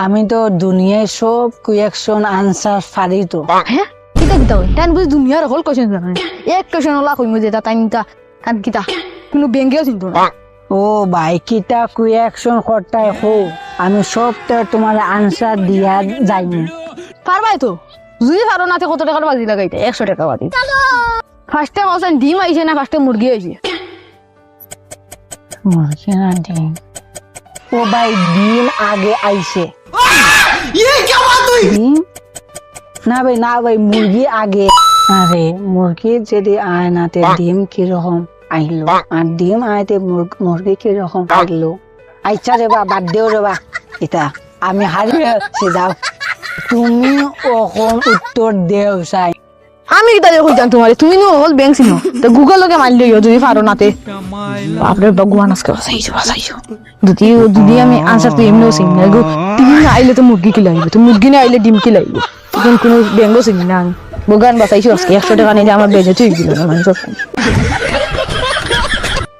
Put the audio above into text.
আমি তো দুনিয়ায় সব কোয়েকশন আনসার পারি তো। হ্যাঁ কিতা কিতা হই তাই বুঝি দুনিয়ার হল কোশ্চেন জানেন এক কোশ্চেন ওলা কইমু যে তা তাইনটা কান কিতা কোনো বেঙ্গেও চিন্তা না ও ভাই কিটা কোয়েকশন করতাই হো, আমি সবটা তোমার আনসার দিয়া যাইনি। পারবাই তো যদি পারো না কত টাকার বাজি লাগাইতে 100 টাকা বাজি ফার্স্ট টাইম আসেন ডিম আইছে না ফার্স্ট টাইম মুরগি আইছে মুরগি না ডিম? ও ভাই ডিম আগে আইছে। ডিম না ভাই, না ভাই, মুরগি আগে। আরে মুরগি যদি আয় না তে ডিম কিরকম আইলো, আর ডিম আইতে মুরগি কিরকম আইলো? আচ্ছা রে বা, বাদ দেও রে বা, এটা আমি হারিয়ে যাচ্ছি। যাও তুমি ওখন উত্তর দেও চাই। আমি কিতা দেখো জান তোমারে তুমি নো হল ব্যাংক ছিল তো গুগল লগে মারলি যদি পারো নাতে বাপরে ভগবান আজকে বাসাইছো যদি যদি আমি আনসার তো এমনিও চিনি না গো ডিম না আইলে তো মুরগি কি লাগবে তো মুরগি না আইলে ডিম কি লাগবে তখন কোনো ব্যাংকও চিনি না আমি ভগবান বাসাইছো আজকে 100 টাকা নিয়ে যে আমার বেজে তুই দিল না মানুষ